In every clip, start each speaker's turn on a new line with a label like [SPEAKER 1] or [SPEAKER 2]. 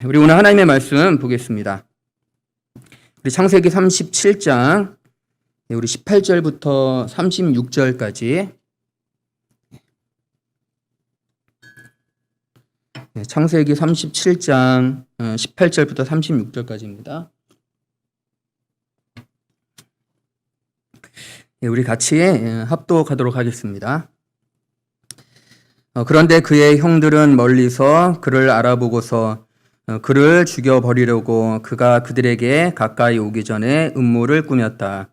[SPEAKER 1] 우리 오늘 하나님의 말씀 보겠습니다. 우리 창세기 37장 우리 18절부터 36절까지 창세기 37장 18절부터 36절까지입니다. 우리 같이 합독하도록 하겠습니다. 그런데 그의 형들은 멀리서 그를 알아보고서 그를 죽여버리려고 그가 그들에게 가까이 오기 전에 음모를 꾸몄다.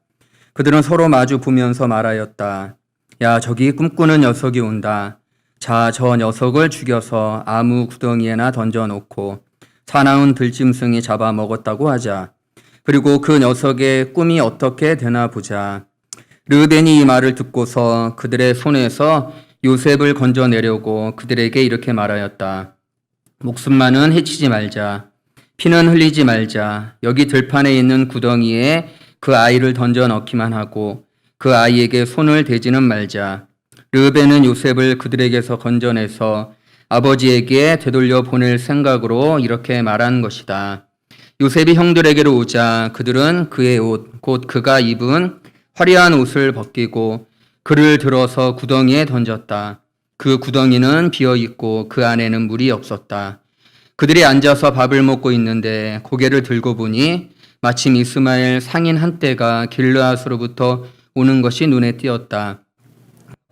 [SPEAKER 1] 그들은 서로 마주 보면서 말하였다. 야, 저기 꿈꾸는 녀석이 온다. 자, 저 녀석을 죽여서 아무 구덩이에나 던져놓고 사나운 들짐승이 잡아먹었다고 하자. 그리고 그 녀석의 꿈이 어떻게 되나 보자. 르벤이 이 말을 듣고서 그들의 손에서 요셉을 건져내려고 그들에게 이렇게 말하였다. 목숨만은 해치지 말자. 피는 흘리지 말자. 여기 들판에 있는 구덩이에 그 아이를 던져 넣기만 하고 그 아이에게 손을 대지는 말자. 르벤은 요셉을 그들에게서 건져내서 아버지에게 되돌려 보낼 생각으로 이렇게 말한 것이다. 요셉이 형들에게로 오자 그들은 그의 옷, 곧 그가 입은 화려한 옷을 벗기고 그를 들어서 구덩이에 던졌다. 그 구덩이는 비어있고 그 안에는 물이 없었다. 그들이 앉아서 밥을 먹고 있는데 고개를 들고 보니 마침 이스마엘 상인 한 떼가 길르앗으로부터 오는 것이 눈에 띄었다.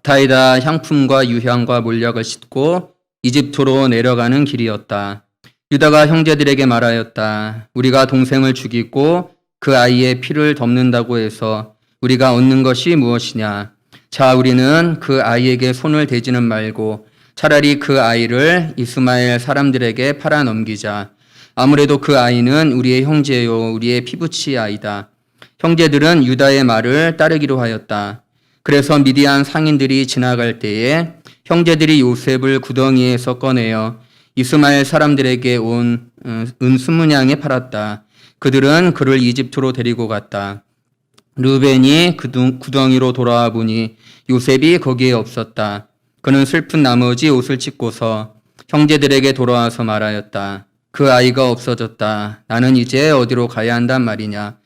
[SPEAKER 1] 타이다 향품과 유향과 몰약을 싣고 이집트로 내려가는 길이었다. 유다가 형제들에게 말하였다. 우리가 동생을 죽이고 그 아이의 피를 덮는다고 해서 우리가 얻는 것이 무엇이냐? 자, 우리는 그 아이에게 손을 대지는 말고 차라리 그 아이를 이스마엘 사람들에게 팔아 넘기자. 아무래도 그 아이는 우리의 형제요, 우리의 피부치 아이다. 형제들은 유다의 말을 따르기로 하였다. 그래서 미디안 상인들이 지나갈 때에 형제들이 요셉을 구덩이에서 꺼내어 이스마엘 사람들에게 온 은 20냥에 팔았다. 그들은 그를 이집트로 데리고 갔다. 르벤이 구덩이로 돌아와 보니 요셉이 거기에 없었다. 그는 슬픈 나머지 옷을 찢고서 형제들에게 돌아와서 말하였다. 그 아이가 없어졌다. 나는 이제 어디로 가야 한단 말이냐.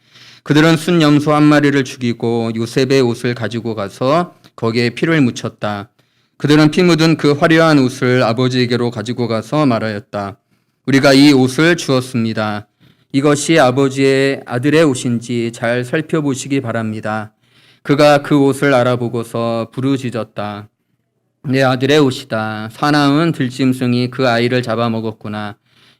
[SPEAKER 1] 그들은 순 염소 한 마리를 죽이고 요셉의 옷을 가지고 가서 거기에 피를 묻혔다. 그들은 피 묻은 그 화려한 옷을 아버지에게로 가지고 가서 말하였다. 우리가 이 옷을 주었습니다. 이것이 아버지의 아들의 옷인지 잘 살펴보시기 바랍니다. 그가 그 옷을 알아보고서 부르짖었다. 내 아들의 옷이다. 사나운 들짐승이 그 아이를 잡아먹었구나.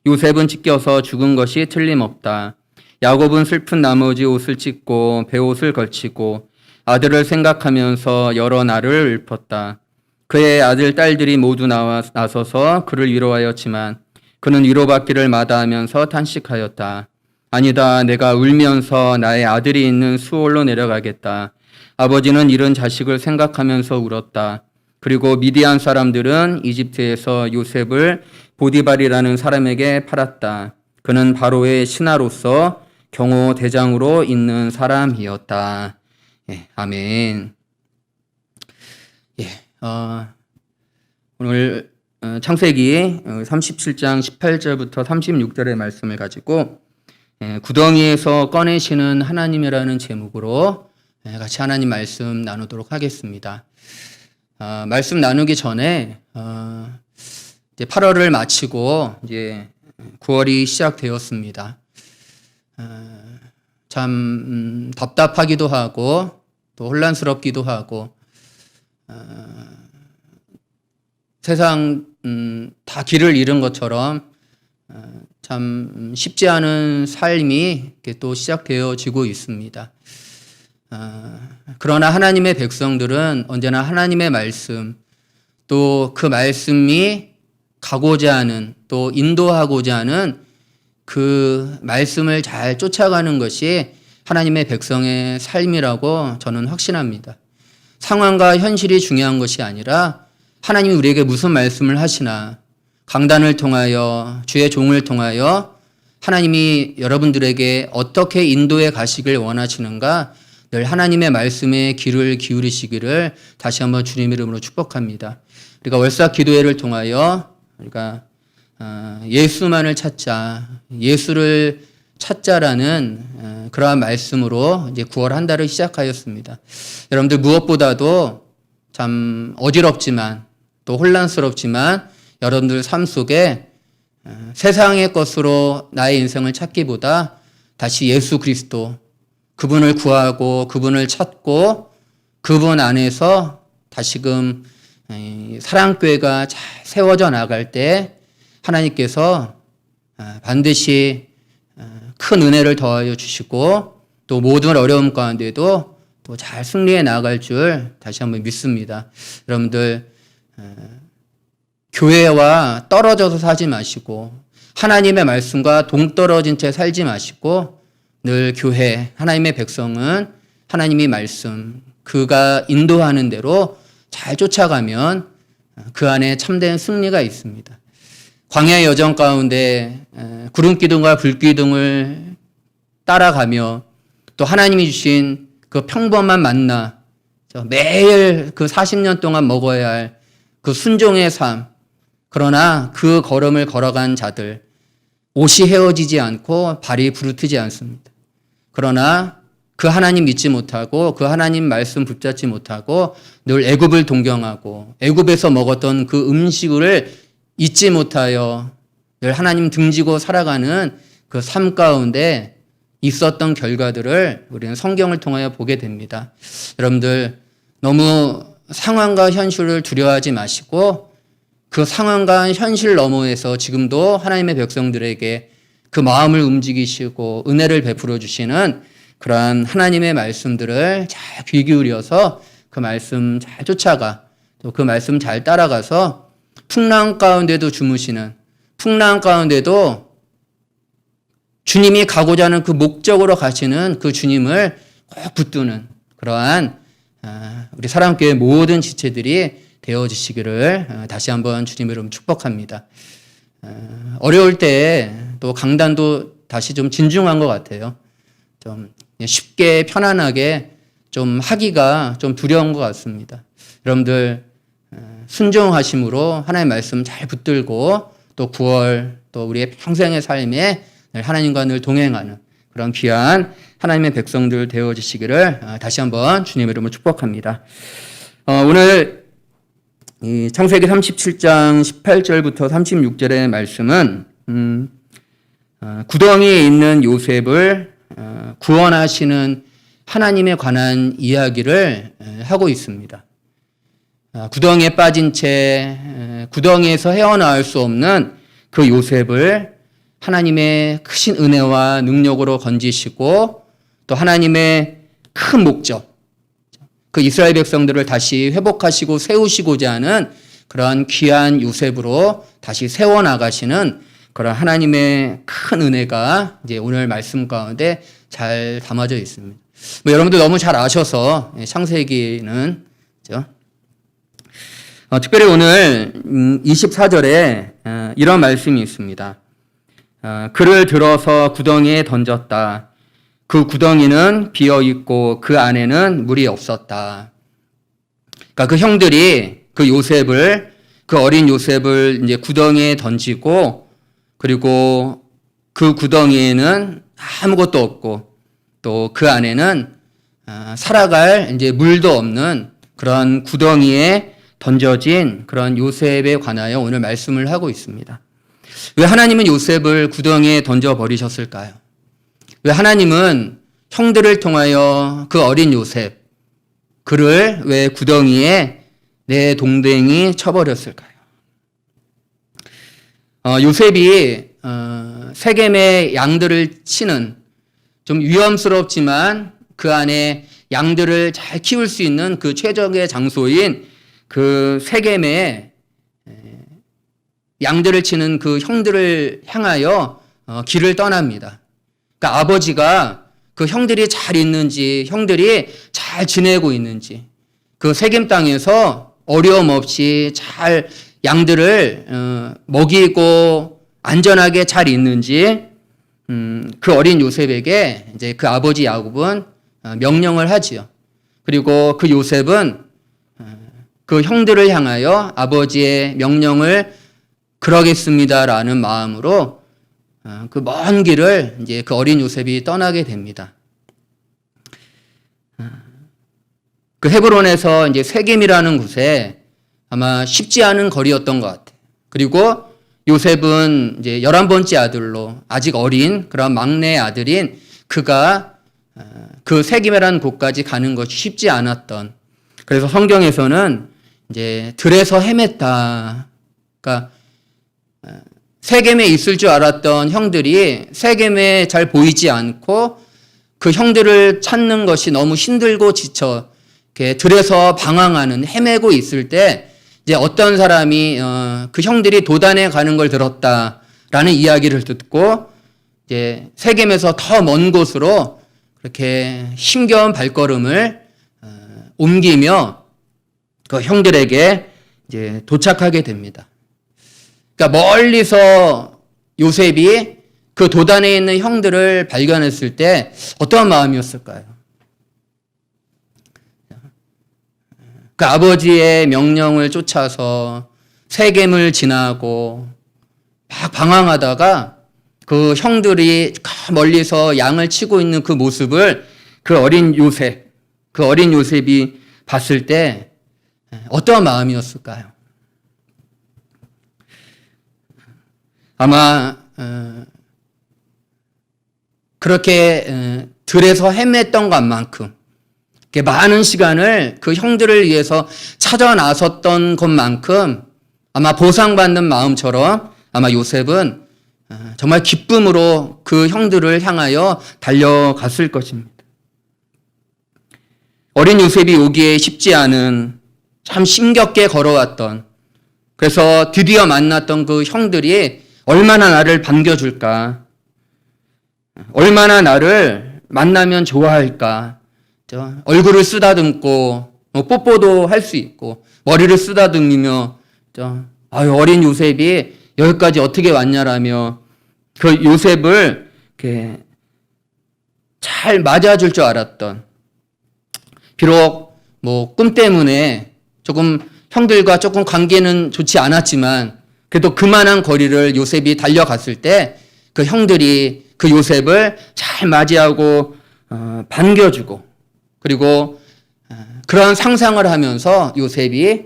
[SPEAKER 1] 요셉은 찢겨서 죽은 것이 틀림없다. 야곱은 슬픈 나머지 옷을 찢고 베옷을 걸치고 아들을 생각하면서 여러 날을 읊었다. 그의 아들 딸들이 모두 나서서 그를 위로하였지만 그는 위로받기를 마다하면서 탄식하였다. 아니다. 내가 울면서 나의 아들이 있는 수올로 내려가겠다. 아버지는 잃은 자식을 생각하면서 울었다. 그리고 미디안 사람들은 이집트에서 요셉을 보디발이라는 사람에게 팔았다. 그는 바로의 신하로서 경호 대장으로 있는 사람이었다. 예, 아멘. 예, 오늘 창세기 37장 18절부터 36절의 말씀을 가지고 구덩이에서 꺼내시는 하나님이라는 제목으로 같이 하나님 말씀 나누도록 하겠습니다. 말씀 나누기 전에 이제 8월을 마치고 이제 9월이 시작되었습니다. 참 답답하기도 하고 또 혼란스럽기도 하고 세상 다 길을 잃은 것처럼 참 쉽지 않은 삶이 또 시작되어지고 있습니다. 그러나 하나님의 백성들은 언제나 하나님의 말씀 또 그 말씀이 가고자 하는 또 인도하고자 하는 그 말씀을 잘 쫓아가는 것이 하나님의 백성의 삶이라고 저는 확신합니다. 상황과 현실이 중요한 것이 아니라 하나님이 우리에게 무슨 말씀을 하시나 강단을 통하여 주의 종을 통하여 하나님이 여러분들에게 어떻게 인도해 가시길 원하시는가 늘 하나님의 말씀에 귀를 기울이시기를 다시 한번 주님 이름으로 축복합니다. 우리가 월삭 기도회를 통하여 우리가 예수만을 찾자, 예수를 찾자라는 그러한 말씀으로 이제 9월 한 달을 시작하였습니다. 여러분들 무엇보다도 참 어지럽지만 또 혼란스럽지만 여러분들 삶 속에 세상의 것으로 나의 인생을 찾기보다 다시 예수 그리스도, 그분을 구하고 그분을 찾고 그분 안에서 다시금 사랑교회가 잘 세워져 나갈 때 하나님께서 반드시 큰 은혜를 더하여 주시고 또 모든 어려움 가운데도 또 잘 승리해 나갈 줄 다시 한번 믿습니다. 여러분들 교회와 떨어져서 살지 마시고 하나님의 말씀과 동떨어진 채 살지 마시고 늘 교회, 하나님의 백성은 하나님이 말씀, 그가 인도하는 대로 잘 쫓아가면 그 안에 참된 승리가 있습니다. 광야의 여정 가운데 구름기둥과 불기둥을 따라가며 또 하나님이 주신 그 평범한 만나, 매일 그 40년 동안 먹어야 할 그 순종의 삶, 그러나 그 걸음을 걸어간 자들, 옷이 헤어지지 않고 발이 부르트지 않습니다. 그러나 그 하나님 믿지 못하고 그 하나님 말씀 붙잡지 못하고 늘 애굽을 동경하고 애굽에서 먹었던 그 음식을 잊지 못하여 늘 하나님 등지고 살아가는 그 삶 가운데 있었던 결과들을 우리는 성경을 통하여 보게 됩니다. 여러분들 너무 상황과 현실을 두려워하지 마시고 그 상황과 현실 너머에서 지금도 하나님의 백성들에게 그 마음을 움직이시고 은혜를 베풀어 주시는 그러한 하나님의 말씀들을 잘 귀 기울여서 그 말씀 잘 쫓아가 또 그 말씀 잘 따라가서 풍랑 가운데도 주무시는, 풍랑 가운데도 주님이 가고자 하는 그 목적으로 가시는 그 주님을 꼭 붙드는 그러한 우리 사랑교회 모든 지체들이 되어지시기를 다시 한번 주님의 이름으로 축복합니다. 어려울 때 또 강단도 다시 좀 진중한 것 같아요. 좀 쉽게 편안하게 좀 하기가 좀 두려운 것 같습니다. 여러분들 순종하심으로 하나님의 말씀 잘 붙들고 또 9월 또 우리의 평생의 삶에 하나님과 늘 동행하는 그런 귀한 하나님의 백성들 되어지시기를 다시 한번 주님의 이름으로 축복합니다. 오늘 이 창세기 37장 18절부터 36절의 말씀은 구덩이에 있는 요셉을 구원하시는 하나님에 관한 이야기를 하고 있습니다. 구덩이에 빠진 채 구덩이에서 헤어나올 수 없는 그 요셉을 하나님의 크신 은혜와 능력으로 건지시고 또 하나님의 큰 목적, 그 이스라엘 백성들을 다시 회복하시고 세우시고자 하는 그러한 귀한 요셉으로 다시 세워나가시는 그런 하나님의 큰 은혜가 이제 오늘 말씀 가운데 잘 담아져 있습니다. 여러분들 너무 잘 아셔서 창세기는 그렇죠? 특별히 오늘 24절에 이런 말씀이 있습니다. 그를 들어서 구덩이에 던졌다. 그 구덩이는 비어 있고 그 안에는 물이 없었다. 그러니까 그 형들이 그 요셉을, 그 어린 요셉을 이제 구덩이에 던지고 그리고 그 구덩이에는 아무것도 없고 또 그 안에는 살아갈 이제 물도 없는 그런 구덩이에 던져진 그런 요셉에 관하여 오늘 말씀을 하고 있습니다. 왜 하나님은 요셉을 구덩이에 던져버리셨을까요? 왜 하나님은 형들을 통하여 그 어린 요셉, 그를 왜 구덩이에 내 동댕이 쳐버렸을까요? 요셉이 세겜의 양들을 치는 좀 위험스럽지만 그 안에 양들을 잘 키울 수 있는 그 최적의 장소인 그 세겜의 양들을 치는 그 형들을 향하여 길을 떠납니다. 그러니까 아버지가 그 형들이 잘 있는지, 형들이 잘 지내고 있는지, 그 세겜 땅에서 어려움 없이 잘 양들을 먹이고 안전하게 잘 있는지 그 어린 요셉에게 이제 그 아버지 야곱은 명령을 하지요. 그리고 그 요셉은 그 형들을 향하여 아버지의 명령을 그러겠습니다라는 마음으로 그 먼 길을 이제 그 어린 요셉이 떠나게 됩니다. 그 헤브론에서 이제 세겜이라는 곳에 아마 쉽지 않은 거리였던 것 같아요. 그리고 요셉은 이제 11번째 아들로 아직 어린 그런 막내 아들인 그가 그 세겜이라는 곳까지 가는 것이 쉽지 않았던, 그래서 성경에서는 이제 들에서 헤맸다. 그러니까 세겜에 있을 줄 알았던 형들이 세겜에 잘 보이지 않고 그 형들을 찾는 것이 너무 힘들고 지쳐 이렇게 들에서 방황하는, 헤매고 있을 때 이제 어떤 사람이 그 형들이 도단에 가는 걸 들었다라는 이야기를 듣고 이제 세겜에서 더 먼 곳으로 그렇게 힘겨운 발걸음을 옮기며 그 형들에게 이제 도착하게 됩니다. 그러니까 멀리서 요셉이 그 도단에 있는 형들을 발견했을 때 어떠한 마음이었을까요? 그 아버지의 명령을 쫓아서 세겜을 지나고 막 방황하다가 그 형들이 멀리서 양을 치고 있는 그 모습을 그 어린 요셉이 봤을 때 어떠한 마음이었을까요? 아마 그렇게 들에서 헤맸던 것만큼 많은 시간을 그 형들을 위해서 찾아 나섰던 것만큼 아마 보상받는 마음처럼 아마 요셉은 정말 기쁨으로 그 형들을 향하여 달려갔을 것입니다. 어린 요셉이 오기에 쉽지 않은, 참 힘겹게 걸어왔던, 그래서 드디어 만났던 그 형들이 얼마나 나를 반겨줄까, 얼마나 나를 만나면 좋아할까, 얼굴을 쓰다듬고 뽀뽀도 할 수 있고 머리를 쓰다듬으며 어린 요셉이 여기까지 어떻게 왔냐라며 그 요셉을 이렇게 잘 맞아줄 줄 알았던, 비록 뭐 꿈 때문에 조금 형들과 조금 관계는 좋지 않았지만 그래도 그만한 거리를 요셉이 달려갔을 때 그 형들이 그 요셉을 잘 맞이하고 반겨주고, 그리고 그런 상상을 하면서 요셉이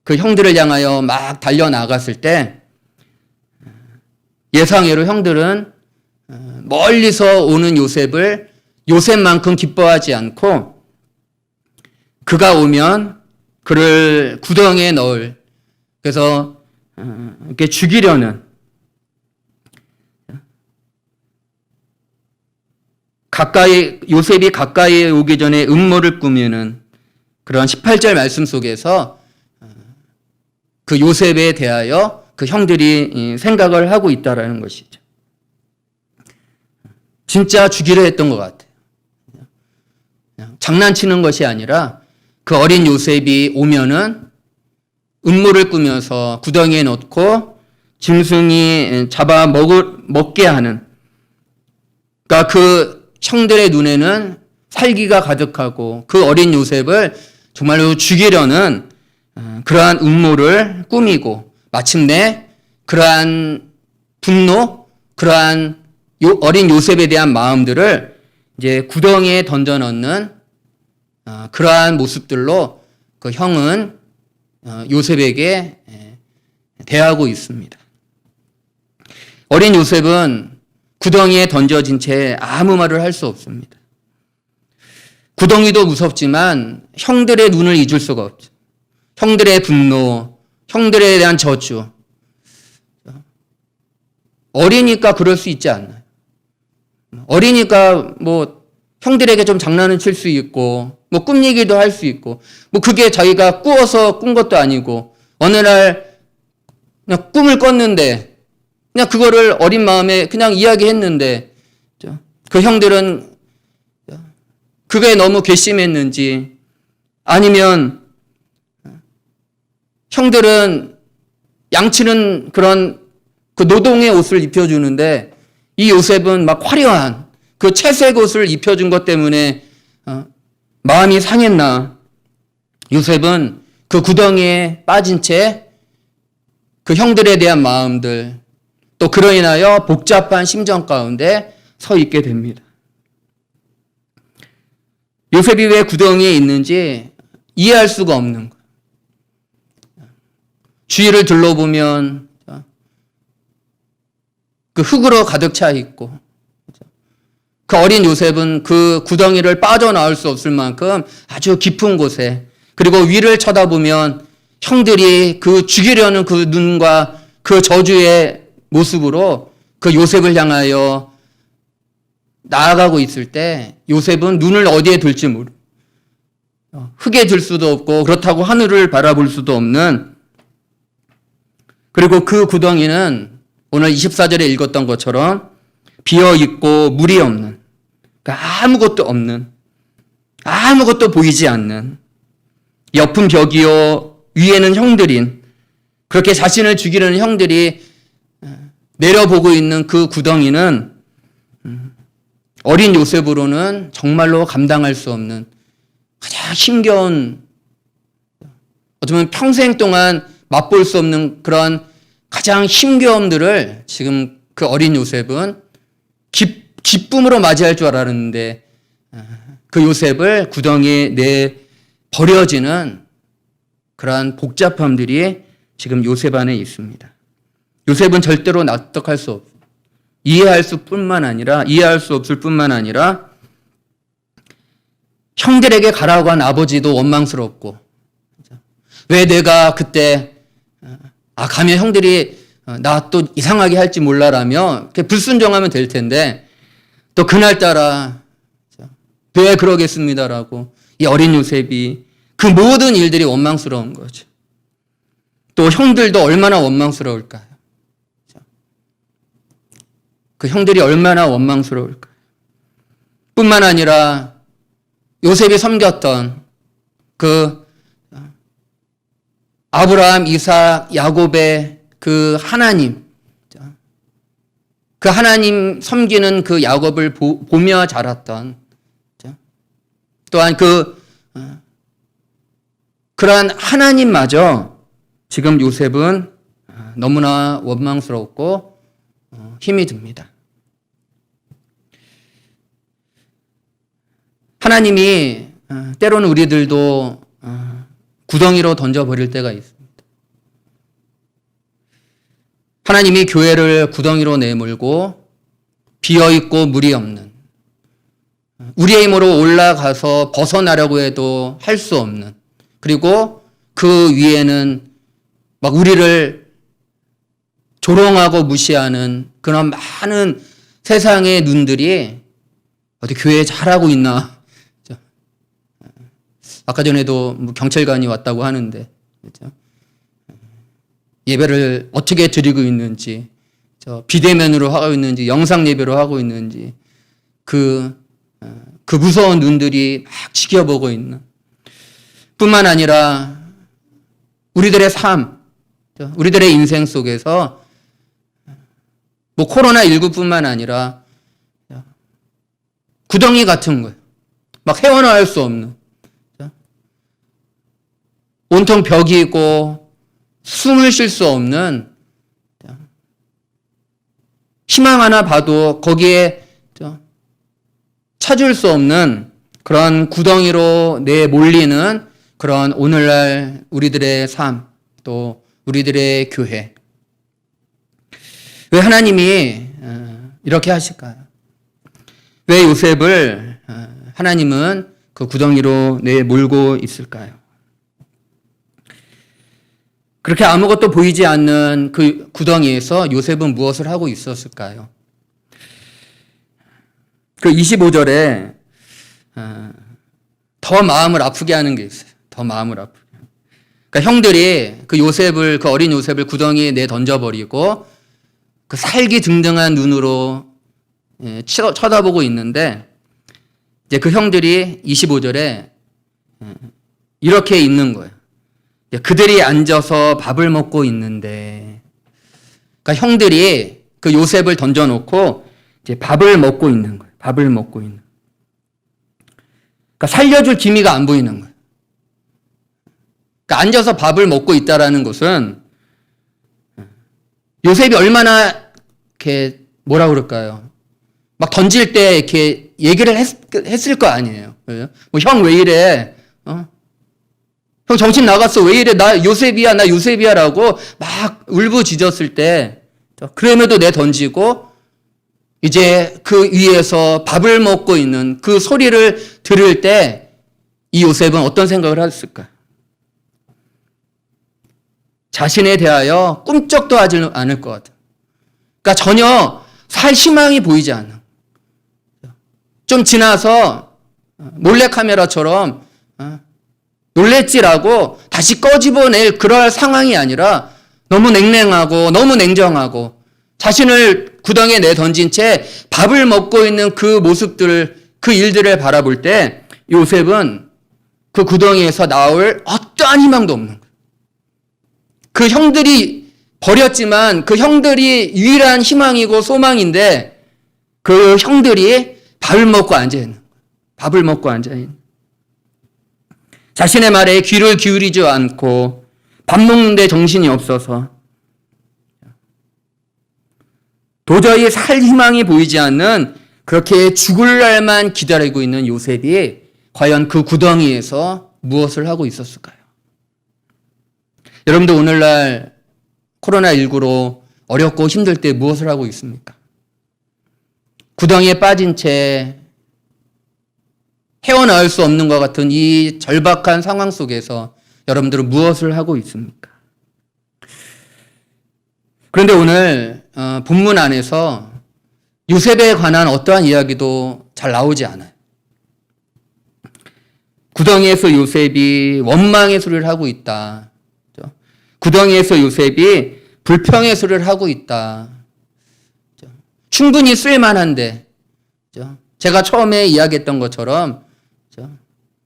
[SPEAKER 1] 그 형들을 향하여 막 달려나갔을 때 예상외로 형들은 멀리서 오는 요셉을 요셉만큼 기뻐하지 않고 그가 오면 그를 구덩이에 넣을, 그래서 이렇게 죽이려는, 요셉이 가까이 오기 전에 음모를 꾸미는 그런 18절 말씀 속에서 그 요셉에 대하여 그 형들이 생각을 하고 있다라는 것이죠. 진짜 죽이려 했던 것 같아요. 그냥 장난치는 것이 아니라 그 어린 요셉이 오면은 음모를 꾸며서 구덩이에 넣고 짐승이 잡아 먹게 하는, 그러니까 그 형들의 눈에는 살기가 가득하고 그 어린 요셉을 정말로 죽이려는 그러한 음모를 꾸미고 마침내 그러한 분노, 그러한 어린 요셉에 대한 마음들을 이제 구덩이에 던져 넣는 그러한 모습들로 그 형은 요셉에게 대하고 있습니다. 어린 요셉은 구덩이에 던져진 채 아무 말을 할 수 없습니다. 구덩이도 무섭지만 형들의 눈을 잊을 수가 없죠. 형들의 분노, 형들에 대한 저주. 어리니까 그럴 수 있지 않나요? 어리니까 뭐 형들에게 좀 장난을 칠 수 있고 뭐 꿈 얘기도 할 수 있고, 뭐 그게 자기가 꾸어서 꾼 것도 아니고 어느 날 그냥 꿈을 꿨는데 그냥 그거를 어린 마음에 그냥 이야기했는데 그 형들은 그게 너무 괘씸했는지, 아니면 형들은 양치는 그런 그 노동의 옷을 입혀주는데 이 요셉은 막 화려한 그 채색 옷을 입혀준 것 때문에 마음이 상했나, 요셉은 그 구덩이에 빠진 채 그 형들에 대한 마음들, 또 그로 인하여 복잡한 심정 가운데 서 있게 됩니다. 요셉이 왜 구덩이에 있는지 이해할 수가 없는 거예요. 주위를 둘러보면 그 흙으로 가득 차 있고, 그 어린 요셉은 그 구덩이를 빠져나올 수 없을 만큼 아주 깊은 곳에, 그리고 위를 쳐다보면 형들이 그 죽이려는 그 눈과 그 저주의 모습으로 그 요셉을 향하여 나아가고 있을 때 요셉은 눈을 어디에 둘지 모르고, 흙에 들 수도 없고 그렇다고 하늘을 바라볼 수도 없는, 그리고 그 구덩이는 오늘 24절에 읽었던 것처럼 비어있고 물이 없는, 그러니까 아무것도 없는, 아무것도 보이지 않는, 옆은 벽이요 위에는 형들인, 그렇게 자신을 죽이려는 형들이 내려보고 있는 그 구덩이는 어린 요셉으로는 정말로 감당할 수 없는 가장 힘겨운, 어쩌면 평생 동안 맛볼 수 없는 그런 가장 힘겨움들을 지금 그 어린 요셉은 기쁨으로 맞이할 줄 알았는데, 그 요셉을 구덩이에 내 버려지는 그러한 복잡함들이 지금 요셉 안에 있습니다. 요셉은 절대로 납득할 수 없고 이해할 수 없을 뿐만 아니라 형들에게 가라고 한 아버지도 원망스럽고, 왜 내가 그때 가면 형들이 나 또 이상하게 할지 몰라라며 불순종하면 될 텐데, 또 그날따라 왜 그러겠습니다라고 이 어린 요셉이 그 모든 일들이 원망스러운 거죠. 또 형들도 얼마나 원망스러울까요? 그 형들이 얼마나 원망스러울까요? 뿐만 아니라 요셉이 섬겼던 그 아브라함, 이삭, 야곱의 그 하나님, 그 하나님 섬기는 그 야곱을 보며 자랐던, 또한 그러한 하나님마저 지금 요셉은 너무나 원망스럽고 힘이 듭니다. 하나님이 때로는 우리들도 구덩이로 던져버릴 때가 있습니다. 하나님이 교회를 구덩이로 내몰고 비어있고 물이 없는, 우리의 힘으로 올라가서 벗어나려고 해도 할 수 없는, 그리고 그 위에는 막 우리를 조롱하고 무시하는 그런 많은 세상의 눈들이 어디 교회에 잘하고 있나. 아까 전에도 경찰관이 왔다고 하는데, 그렇죠? 예배를 어떻게 드리고 있는지, 비대면으로 하고 있는지, 영상 예배로 하고 있는지, 그 무서운 눈들이 막 지켜보고 있는, 뿐만 아니라 우리들의 삶, 우리들의 인생 속에서 코로나19뿐만 아니라 구덩이 같은 거예요. 막 헤어나올 수 없는, 온통 벽이 있고 숨을 쉴 수 없는, 희망 하나 봐도 거기에 찾을 수 없는 그런 구덩이로 내몰리는 그런 오늘날 우리들의 삶, 또 우리들의 교회. 왜 하나님이 이렇게 하실까요? 왜 요셉을 하나님은 그 구덩이로 내몰고 있을까요? 그렇게 아무것도 보이지 않는 그 구덩이에서 요셉은 무엇을 하고 있었을까요? 그 25절에 더 마음을 아프게 하는 게 있어요. 더 마음을 아프게. 그러니까 형들이 그 요셉을, 그 어린 요셉을 구덩이에 내 던져버리고 그 살기등등한 눈으로 쳐다보고 있는데, 이제 그 형들이 25절에 이렇게 있는 거예요. 그들이 앉아서 밥을 먹고 있는데, 그러니까 형들이 그 요셉을 던져놓고 이제 밥을 먹고 있는 거예요. 밥을 먹고 있는. 그러니까 살려줄 기미가 안 보이는 거예요. 그러니까 앉아서 밥을 먹고 있다라는 것은 요셉이 얼마나 이렇게 뭐라 그럴까요? 막 던질 때 이렇게 얘기를 했을 거 아니에요. 뭐 형 왜 이래? 형 정신 나갔어. 왜 이래? 나 요셉이야라고 막 울부짖었을 때, 그럼에도 내 던지고 이제 그 위에서 밥을 먹고 있는 그 소리를 들을 때 이 요셉은 어떤 생각을 했을까? 자신에 대하여 꿈쩍도 하지 않을 것 같아요. 그러니까 전혀 살 희망이 보이지 않는. 좀 지나서 몰래카메라처럼 놀랬지라고 다시 꺼집어낼 그럴 상황이 아니라 너무 냉랭하고 너무 냉정하고 자신을 구덩이에 내던진 채 밥을 먹고 있는 그 모습들, 그 일들을 바라볼 때 요셉은 그 구덩이에서 나올 어떠한 희망도 없는 거예요. 그 형들이 버렸지만 그 형들이 유일한 희망이고 소망인데 그 형들이 밥을 먹고 앉아있는 거예요. 밥을 먹고 앉아있는. 자신의 말에 귀를 기울이지 않고 밥 먹는데 정신이 없어서 도저히 살 희망이 보이지 않는 그렇게 죽을 날만 기다리고 있는 요셉이 과연 그 구덩이에서 무엇을 하고 있었을까요? 여러분들 오늘날 코로나19로 어렵고 힘들 때 무엇을 하고 있습니까? 구덩이에 빠진 채 헤어나올 수 없는 것 같은 이 절박한 상황 속에서 여러분들은 무엇을 하고 있습니까? 그런데 오늘 본문 안에서 요셉에 관한 어떠한 이야기도 잘 나오지 않아요. 구덩이에서 요셉이 원망의 소리를 하고 있다. 구덩이에서 요셉이 불평의 소리를 하고 있다. 충분히 쓸만한데 제가 처음에 이야기했던 것처럼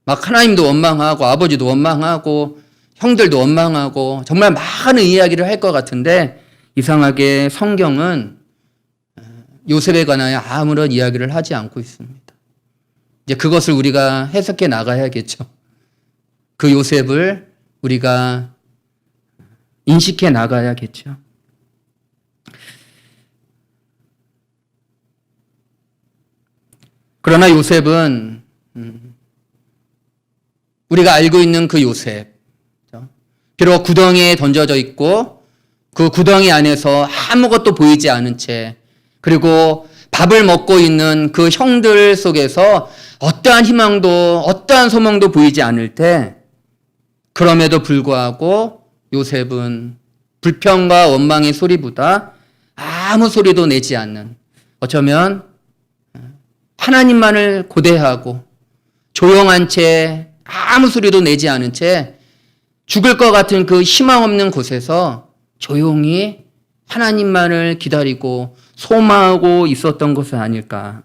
[SPEAKER 1] 막 하나님도 원망하고 아버지도 원망하고 형들도 원망하고 정말 많은 이야기를 할 것 같은데 이상하게 성경은 요셉에 관하여 아무런 이야기를 하지 않고 있습니다. 이제 그것을 우리가 해석해 나가야겠죠. 그 요셉을 우리가 인식해 나가야겠죠. 그러나 요셉은 우리가 알고 있는 그 요셉, 비록 구덩이에 던져져 있고 그 구덩이 안에서 아무것도 보이지 않은 채 그리고 밥을 먹고 있는 그 형들 속에서 어떠한 희망도 어떠한 소망도 보이지 않을 때 그럼에도 불구하고 요셉은 불평과 원망의 소리보다 아무 소리도 내지 않는 어쩌면 하나님만을 고대하고 조용한 채 아무 소리도 내지 않은 채 죽을 것 같은 그 희망 없는 곳에서 조용히 하나님만을 기다리고 소망하고 있었던 것은 아닐까.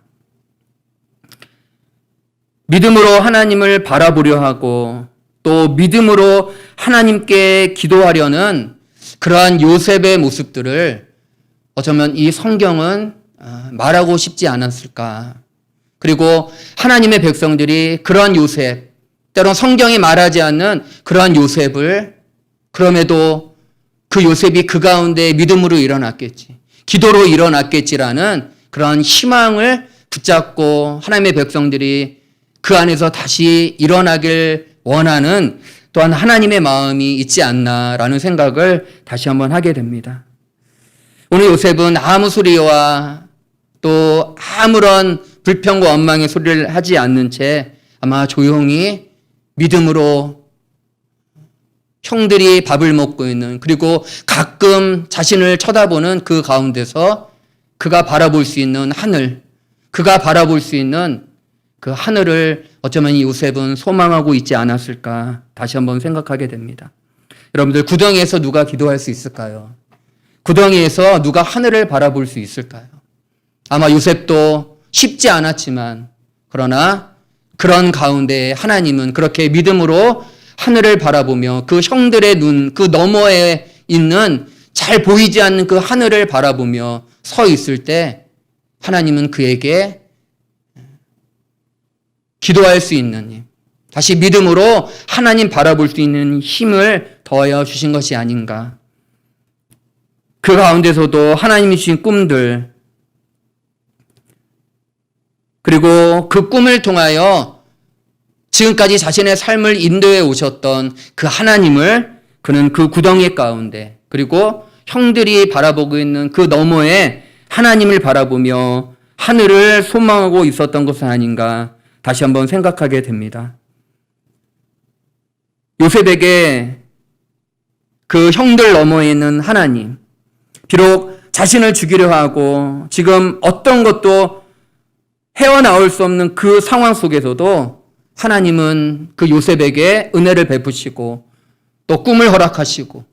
[SPEAKER 1] 믿음으로 하나님을 바라보려 하고 또 믿음으로 하나님께 기도하려는 그러한 요셉의 모습들을 어쩌면 이 성경은 말하고 싶지 않았을까. 그리고 하나님의 백성들이 그러한 요셉, 때론 성경이 말하지 않는 그러한 요셉을 그럼에도 그 요셉이 그 가운데 믿음으로 일어났겠지, 기도로 일어났겠지라는 그러한 희망을 붙잡고 하나님의 백성들이 그 안에서 다시 일어나길 원하는 또한 하나님의 마음이 있지 않나라는 생각을 다시 한번 하게 됩니다. 오늘 요셉은 아무 소리와 또 아무런 불평과 원망의 소리를 하지 않는 채 아마 조용히 믿음으로 형들이 밥을 먹고 있는 그리고 가끔 자신을 쳐다보는 그 가운데서 그가 바라볼 수 있는 하늘, 그가 바라볼 수 있는 그 하늘을 어쩌면 이 요셉은 소망하고 있지 않았을까 다시 한번 생각하게 됩니다. 여러분들 구덩이에서 누가 기도할 수 있을까요? 구덩이에서 누가 하늘을 바라볼 수 있을까요? 아마 요셉도 쉽지 않았지만 그러나 그런 가운데 하나님은 그렇게 믿음으로 하늘을 바라보며 그 형들의 눈, 그 너머에 있는 잘 보이지 않는 그 하늘을 바라보며 서 있을 때 하나님은 그에게 기도할 수 있는, 다시 믿음으로 하나님 바라볼 수 있는 힘을 더하여 주신 것이 아닌가. 그 가운데서도 하나님이 주신 꿈들, 그리고 그 꿈을 통하여 지금까지 자신의 삶을 인도해 오셨던 그 하나님을 그는 그 구덩이 가운데, 그리고 형들이 바라보고 있는 그 너머에 하나님을 바라보며 하늘을 소망하고 있었던 것은 아닌가 다시 한번 생각하게 됩니다. 요셉에게 그 형들 너머에 있는 하나님, 비록 자신을 죽이려 하고 지금 어떤 것도 헤어나올 수 없는 그 상황 속에서도 하나님은 그 요셉에게 은혜를 베푸시고 또 꿈을 허락하시고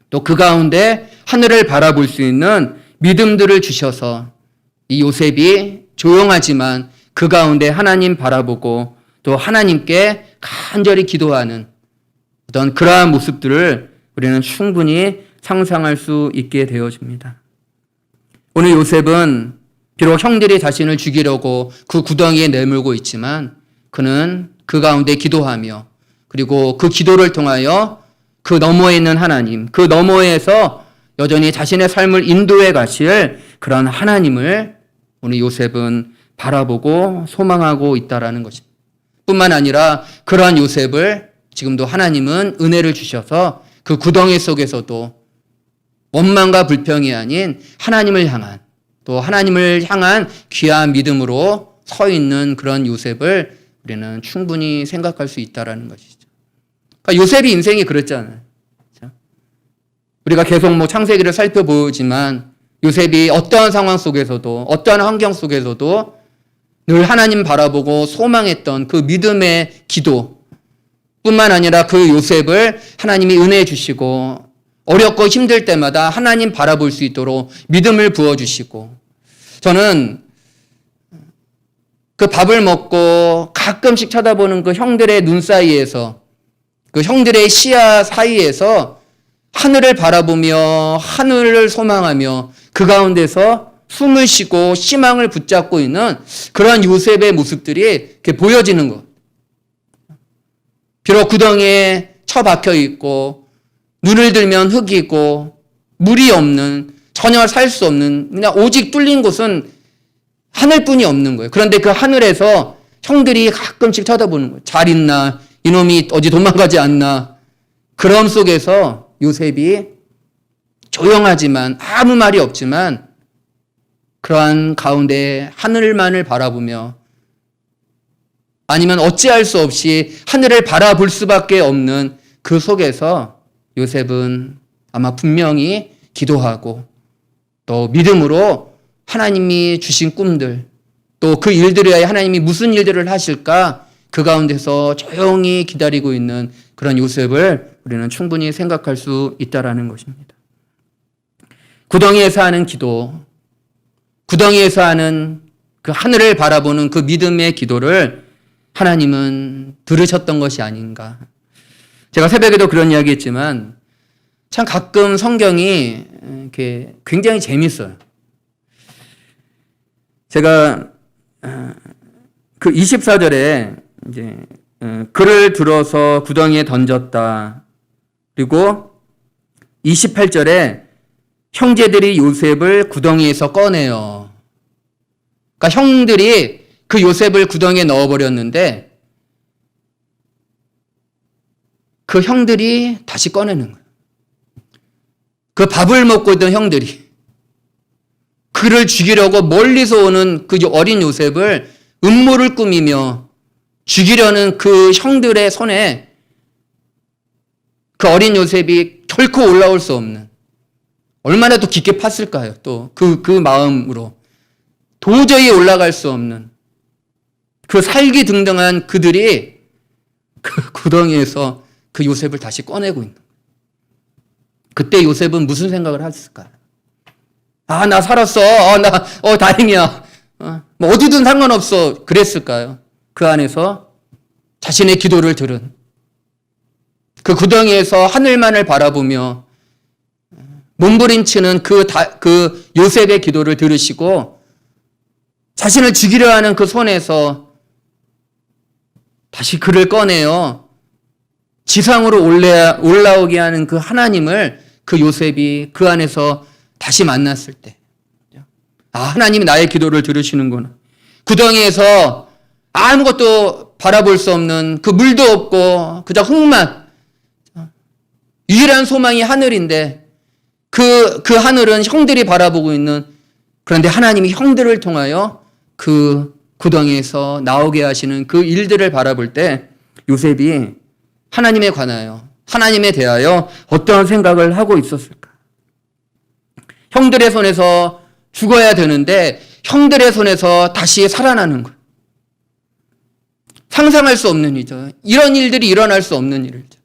[SPEAKER 1] 또 그 가운데 하늘을 바라볼 수 있는 믿음들을 주셔서 이 요셉이 조용하지만 그 가운데 하나님 바라보고 또 하나님께 간절히 기도하는 어떤 그러한 모습들을 우리는 충분히 상상할 수 있게 되어집니다. 오늘 요셉은 비록 형들이 자신을 죽이려고 그 구덩이에 내몰고 있지만 그는 그 가운데 기도하며 그리고 그 기도를 통하여 그 너머에 있는 하나님, 그 너머에서 여전히 자신의 삶을 인도해 가실 그런 하나님을 오늘 요셉은 바라보고 소망하고 있다라는 것입니다. 뿐만 아니라 그러한 요셉을 지금도 하나님은 은혜를 주셔서 그 구덩이 속에서도 원망과 불평이 아닌 하나님을 향한 또 하나님을 향한 귀한 믿음으로 서 있는 그런 요셉을 우리는 충분히 생각할 수 있다라는 것이죠. 그러니까 요셉이 인생이 그랬잖아요. 그렇죠? 우리가 계속 창세기를 살펴보지만 요셉이 어떠한 상황 속에서도 어떠한 환경 속에서도 늘 하나님 바라보고 소망했던 그 믿음의 기도 뿐만 아니라 그 요셉을 하나님이 은혜해 주시고 어렵고 힘들 때마다 하나님 바라볼 수 있도록 믿음을 부어주시고 저는 그 밥을 먹고 가끔씩 쳐다보는 그 형들의 눈 사이에서 그 형들의 시야 사이에서 하늘을 바라보며 하늘을 소망하며 그 가운데서 숨을 쉬고 희망을 붙잡고 있는 그러한 요셉의 모습들이 이렇게 보여지는 것. 비록 구덩이에 처박혀 있고 눈을 들면 흙이고 물이 없는 전혀 살 수 없는 그냥 오직 뚫린 곳은 하늘뿐이 없는 거예요. 그런데 그 하늘에서 형들이 가끔씩 쳐다보는 거예요. 잘 있나? 이놈이 어디 도망가지 않나? 그런 속에서 요셉이 조용하지만 아무 말이 없지만 그러한 가운데 하늘만을 바라보며 아니면 어찌할 수 없이 하늘을 바라볼 수밖에 없는 그 속에서 요셉은 아마 분명히 기도하고 또 믿음으로 하나님이 주신 꿈들 또 그 일들에 의해 하나님이 무슨 일들을 하실까 그 가운데서 조용히 기다리고 있는 그런 요셉을 우리는 충분히 생각할 수 있다라는 것입니다. 구덩이에서 하는 기도, 구덩이에서 하는 그 하늘을 바라보는 그 믿음의 기도를 하나님은 들으셨던 것이 아닌가. 제가 새벽에도 그런 이야기 했지만 참 가끔 성경이 이렇게 굉장히 재밌어요. 제가 그 24절에 이제 그를 들어서 구덩이에 던졌다. 그리고 28절에 형제들이 요셉을 구덩이에서 꺼내요. 그러니까 형들이 그 요셉을 구덩이에 넣어버렸는데 그 형들이 다시 꺼내는 거예요. 그 밥을 먹고 있던 형들이 그를 죽이려고 멀리서 오는 그 어린 요셉을 음모를 꾸미며 죽이려는 그 형들의 손에 그 어린 요셉이 결코 올라올 수 없는 얼마나 또 깊게 팠을까요? 또 그 마음으로 도저히 올라갈 수 없는 그 살기등등한 그들이 그 구덩이에서 그 요셉을 다시 꺼내고 있는 거예요. 그때 요셉은 무슨 생각을 했을까요? 아, 나 살았어. 다행이야. 뭐 어디든 상관없어. 그랬을까요? 그 안에서 자신의 기도를 들은 그 구덩이에서 하늘만을 바라보며 몸부림치는 그 요셉의 기도를 들으시고 자신을 죽이려 하는 그 손에서 다시 그를 꺼내어 지상으로 올라오게 하는 그 하나님을 그 요셉이 그 안에서 다시 만났을 때, 하나님이 나의 기도를 들으시는구나. 구덩이에서 아무것도 바라볼 수 없는 그 물도 없고 그저 흙만, 유일한 소망이 하늘인데 그 하늘은 형들이 바라보고 있는, 그런데 하나님이 형들을 통하여 그 구덩이에서 나오게 하시는 그 일들을 바라볼 때 요셉이 하나님에 관하여, 하나님에 대하여 어떠한 생각을 하고 있었을까? 형들의 손에서 죽어야 되는데 형들의 손에서 다시 살아나는 것. 상상할 수 없는 일이죠. 이런 일들이 일어날 수 없는 일이죠.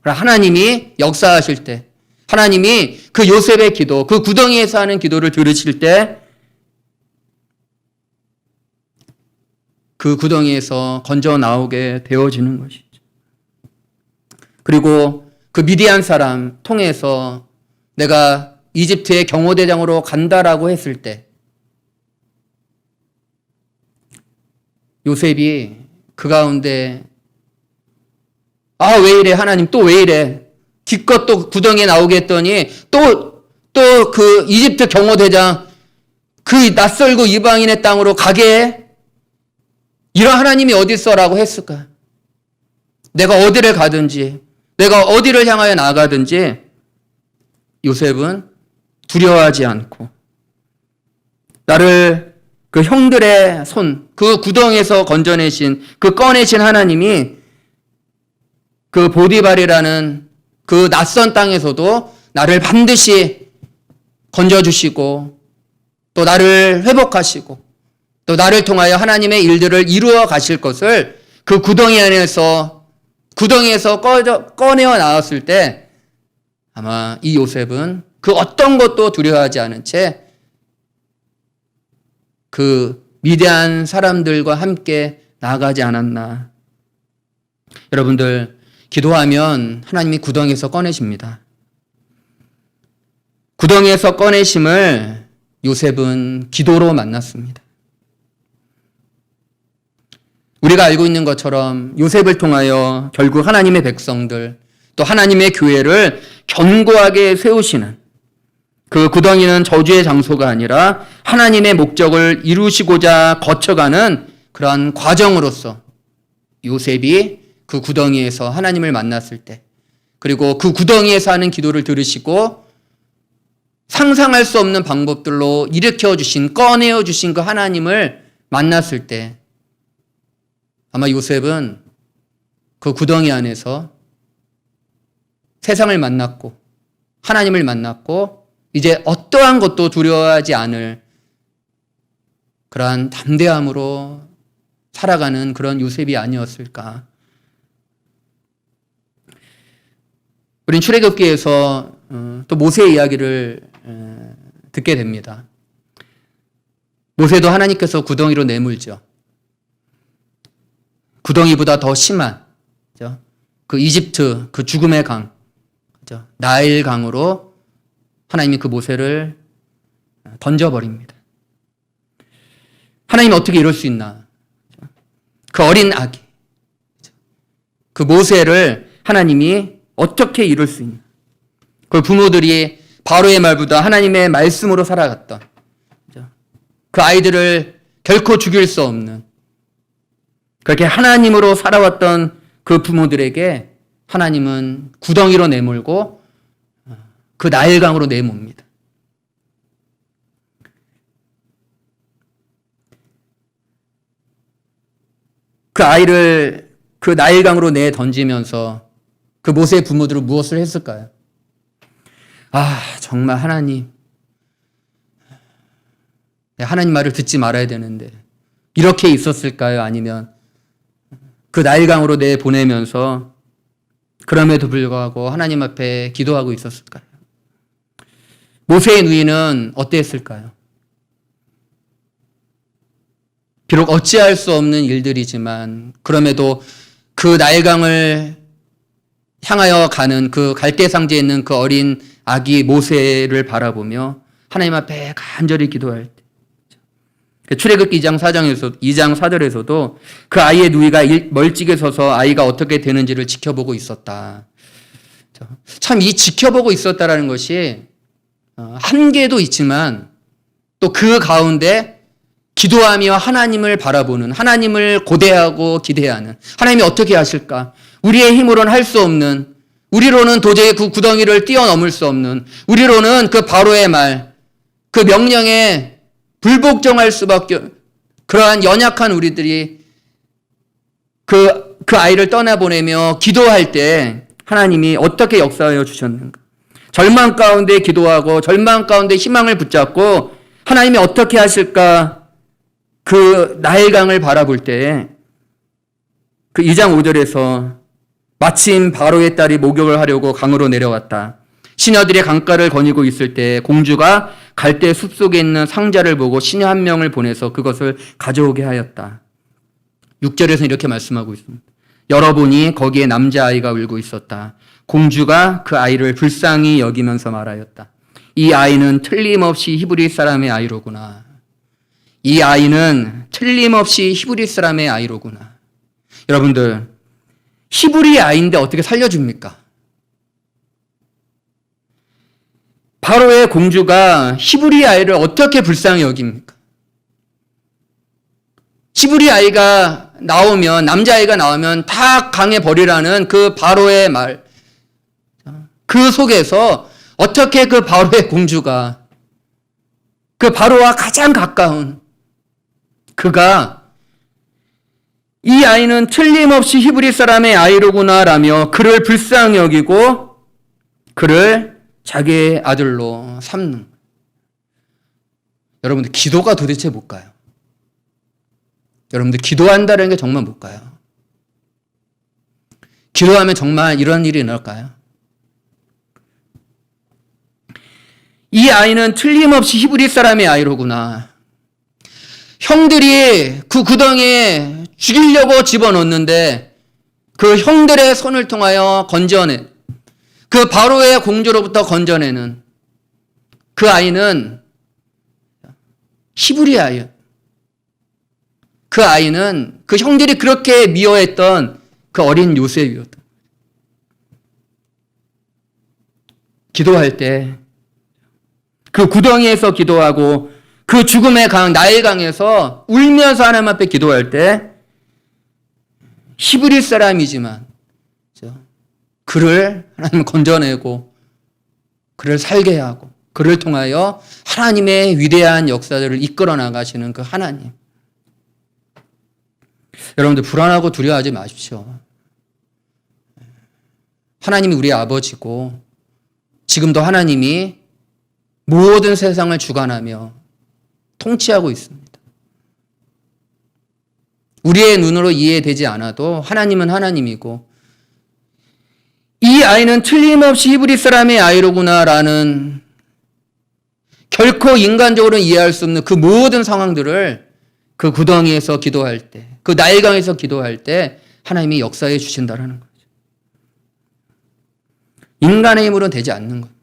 [SPEAKER 1] 하나님이 역사하실 때, 하나님이 그 요셉의 기도, 그 구덩이에서 하는 기도를 들으실 때 그 구덩이에서 건져 나오게 되어지는 것이죠. 그리고 그 미디안 사람 통해서 내가 이집트의 경호대장으로 간다라고 했을 때 요셉이 그 가운데 왜 이래 하나님, 또 왜 이래, 기껏 또 구덩이에 나오게 했더니 또 그 이집트 경호대장, 그 낯설고 이방인의 땅으로 가게 해? 이런 하나님이 어디 있어라고 했을까? 내가 어디를 가든지, 내가 어디를 향하여 나가든지 요셉은 두려워하지 않고 나를 그 형들의 손, 그 구덩이에서 건져내신, 그 꺼내신 하나님이 그 보디발이라는 그 낯선 땅에서도 나를 반드시 건져주시고 또 나를 회복하시고 또 나를 통하여 하나님의 일들을 이루어 가실 것을 그 구덩이에서 꺼내어 나왔을 때 아마 이 요셉은 그 어떤 것도 두려워하지 않은 채 그 미디안 사람들과 함께 나아가지 않았나. 여러분들, 기도하면 하나님이 구덩이에서 꺼내십니다. 구덩이에서 꺼내심을 요셉은 기도로 만났습니다. 우리가 알고 있는 것처럼 요셉을 통하여 결국 하나님의 백성들, 또 하나님의 교회를 견고하게 세우시는, 그 구덩이는 저주의 장소가 아니라 하나님의 목적을 이루시고자 거쳐가는 그러한 과정으로서 요셉이 그 구덩이에서 하나님을 만났을 때, 그리고 그 구덩이에서 하는 기도를 들으시고 상상할 수 없는 방법들로 일으켜 주신, 꺼내어 주신 그 하나님을 만났을 때 아마 요셉은 그 구덩이 안에서 세상을 만났고 하나님을 만났고 이제 어떠한 것도 두려워하지 않을 그러한 담대함으로 살아가는 그런 요셉이 아니었을까. 우린 출애굽기에서 또 모세의 이야기를 듣게 됩니다. 모세도 하나님께서 구덩이로 내몰죠. 구덩이보다 더 심한 그 이집트, 그 죽음의 강, 나일 강으로 하나님이 그 모세를 던져버립니다. 하나님이 어떻게 이럴 수 있나? 그 어린 아기, 그 모세를 하나님이 어떻게 이룰 수 있나? 그 부모들이 바로의 말보다 하나님의 말씀으로 살아갔던 그 아이들을 결코 죽일 수 없는, 그렇게 하나님으로 살아왔던 그 부모들에게 하나님은 구덩이로 내몰고 그 나일강으로 내몹니다. 그 아이를 그 나일강으로 내 던지면서 그 모세의 부모들은 무엇을 했을까요? 정말 하나님 말을 듣지 말아야 되는데 이렇게 있었을까요? 아니면 그 나일강으로 내 보내면서 그럼에도 불구하고 하나님 앞에 기도하고 있었을까요? 모세의 누이는 어땠을까요? 비록 어찌할 수 없는 일들이지만 그럼에도 그 나일강을 향하여 가는 그 갈대상지에 있는 그 어린 아기 모세를 바라보며 하나님 앞에 간절히 기도할 때, 출애굽기 2장 4절에서도 그 아이의 누이가 멀찍이 서서 아이가 어떻게 되는지를 지켜보고 있었다. 참 이 지켜보고 있었다라는 것이 한계도 있지만 또 그 가운데 기도하며 하나님을 바라보는, 하나님을 고대하고 기대하는, 하나님이 어떻게 하실까? 우리의 힘으로는 할 수 없는, 우리로는 도저히 그 구덩이를 뛰어넘을 수 없는, 우리로는 그 바로의 말, 그 명령에 불복종할 수밖에, 그러한 연약한 우리들이 그 아이를 떠나보내며 기도할 때 하나님이 어떻게 역사하여 주셨는가? 절망 가운데 기도하고 절망 가운데 희망을 붙잡고 하나님이 어떻게 하실까? 그 나일강을 바라볼 때 그 2장 5절에서 마침 바로의 딸이 목욕을 하려고 강으로 내려왔다. 시녀들이 강가를 거니고 있을 때 공주가 갈대 숲속에 있는 상자를 보고 시녀 한 명을 보내서 그것을 가져오게 하였다. 6절에서 이렇게 말씀하고 있습니다. 열어보니 거기에 남자아이가 울고 있었다. 공주가 그 아이를 불쌍히 여기면서 말하였다. 이 아이는 틀림없이 히브리 사람의 아이로구나. 이 아이는 틀림없이 히브리 사람의 아이로구나. 여러분들, 히브리 아이인데 어떻게 살려줍니까? 바로의 공주가 히브리 아이를 어떻게 불쌍히 여깁니까? 히브리 아이가 나오면, 남자아이가 나오면 다 강에 버리라는 그 바로의 말, 그 속에서 어떻게 그 바로의 공주가 그 바로와 가장 가까운 그가 이 아이는 틀림없이 히브리 사람의 아이로구나 라며 그를 불쌍히 여기고 그를 자기의 아들로 삼는. 여러분들, 기도가 도대체 뭘까요? 여러분들, 기도한다는 게 정말 뭘까요? 기도하면 정말 이런 일이 일어날까요? 이 아이는 틀림없이 히브리 사람의 아이로구나. 형들이 그 구덩이에 죽이려고 집어넣는데 그 형들의 손을 통하여 건져내, 그 바로의 공주로부터 건져내는 그 아이는 히브리 아이예요. 그 아이는 그 형들이 그렇게 미워했던 그 어린 요셉이었다. 기도할 때 그 구덩이에서 기도하고 그 죽음의 강, 나일강에서 울면서 하나님 앞에 기도할 때 히브리 사람이지만 그를 하나님 건져내고 그를 살게 하고 그를 통하여 하나님의 위대한 역사들을 이끌어 나가시는 그 하나님. 여러분들, 불안하고 두려워하지 마십시오. 하나님이 우리의 아버지고 지금도 하나님이 모든 세상을 주관하며 통치하고 있습니다. 우리의 눈으로 이해되지 않아도 하나님은 하나님이고 이 아이는 틀림없이 히브리 사람의 아이로구나라는 결코 인간적으로 이해할 수 없는 그 모든 상황들을 그 구덩이에서 기도할 때, 그 나일강에서 기도할 때 하나님이 역사해 주신다라는 거죠. 인간의 힘으로는 되지 않는 거예요.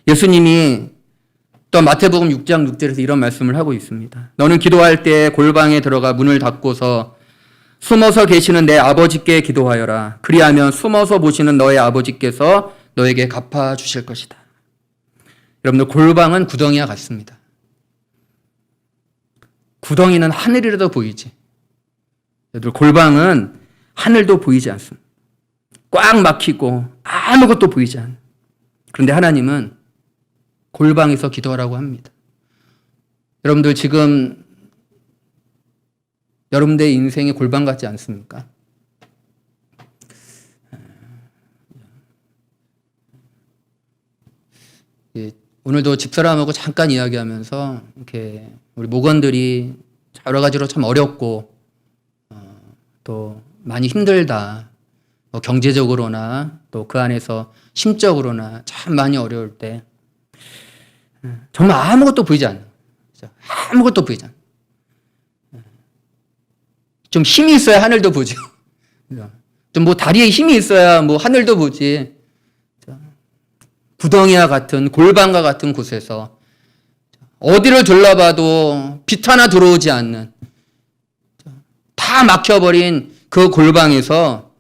[SPEAKER 1] 예수님이 또 마태복음 6장 6절에서 이런 말씀을 하고 있습니다. 너는 기도할 때 골방에 들어가 문을 닫고서 숨어서 계시는 내 아버지께 기도하여라. 그리하면 숨어서 보시는 너의 아버지께서 너에게 갚아주실 것이다. 여러분들, 골방은 구덩이와 같습니다. 구덩이는 하늘이라도 보이지. 여러분들, 골방은 하늘도 보이지 않습니다. 꽉 막히고 아무것도 보이지 않아요. 그런데 하나님은 골방에서 기도하라고 합니다. 여러분들, 지금 여러분들의 인생이 골방 같지 않습니까? 오늘도 집사람하고 잠깐 이야기하면서 이렇게 우리 목원들이 여러 가지로 참 어렵고 또 많이 힘들다. 경제적으로나 또 그 안에서 심적으로나 참 많이 어려울 때 정말 아무것도 보이지 않는, 아무것도 보이지 않는. 좀 힘이 있어야 하늘도 보죠. 좀 뭐 다리에 힘이 있어야 뭐 하늘도 보지. 구덩이와 같은, 골방과 같은 곳에서 어디를 둘러봐도 빛 하나 들어오지 않는, 다 막혀버린 그 골방에서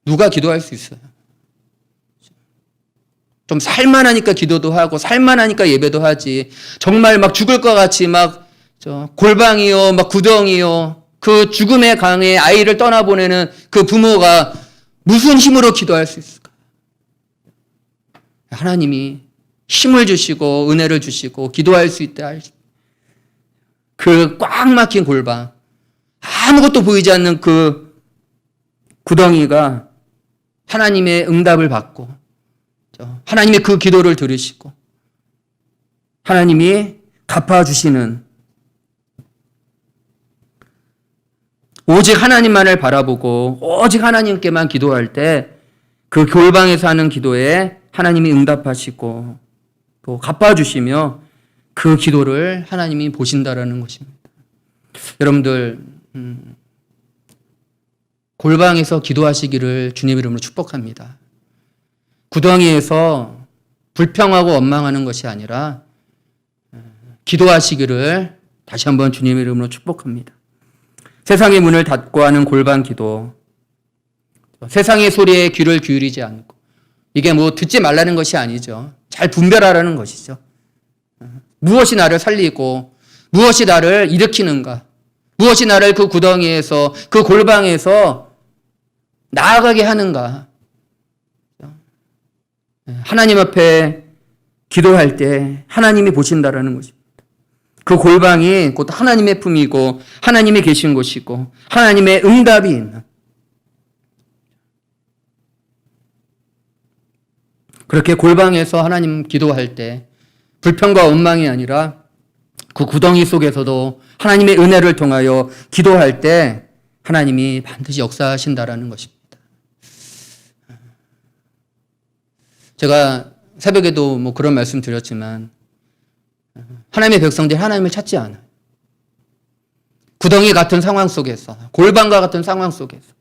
[SPEAKER 1] 누가 기도할 수 있어요? 좀 살만하니까 기도도 하고 살만하니까 예배도 하지. 정말 막 죽을 것 같이 막 골방이요, 막 구덩이요. 그 죽음의 강에 아이를 떠나보내는 그 부모가 무슨 힘으로 기도할 수 있을까? 하나님이 힘을 주시고 은혜를 주시고 기도할 수 있다. 그 꽉 막힌 골방, 아무것도 보이지 않는 그 구덩이가 하나님의 응답을 받고 하나님의 그 기도를 들으시고 하나님이 갚아주시는, 오직 하나님만을 바라보고 오직 하나님께만 기도할 때 그 골방에서 하는 기도에 하나님이 응답하시고 또 갚아주시며 그 기도를 하나님이 보신다라는 것입니다. 여러분들 골방에서 기도하시기를 주님 이름으로 축복합니다. 구덩이에서 불평하고 원망하는 것이 아니라 기도하시기를 다시 한번 주님 이름으로 축복합니다. 세상의 문을 닫고 하는 골방 기도, 세상의 소리에 귀를 기울이지 않고, 이게 뭐 듣지 말라는 것이 아니죠. 잘 분별하라는 것이죠. 무엇이 나를 살리고 무엇이 나를 일으키는가, 무엇이 나를 그 구덩이에서 그 골방에서 나아가게 하는가. 하나님 앞에 기도할 때 하나님이 보신다라는 것입니다. 그 골방이 곧 하나님의 품이고 하나님이 계신 곳이고 하나님의 응답이 있는, 그렇게 골방에서 하나님 기도할 때 불평과 원망이 아니라 그 구덩이 속에서도 하나님의 은혜를 통하여 기도할 때 하나님이 반드시 역사하신다라는 것입니다. 제가 새벽에도 뭐 그런 말씀 드렸지만 하나님의 백성들이 하나님을 찾지 않아요. 구덩이 같은 상황 속에서, 골방과 같은 상황 속에서,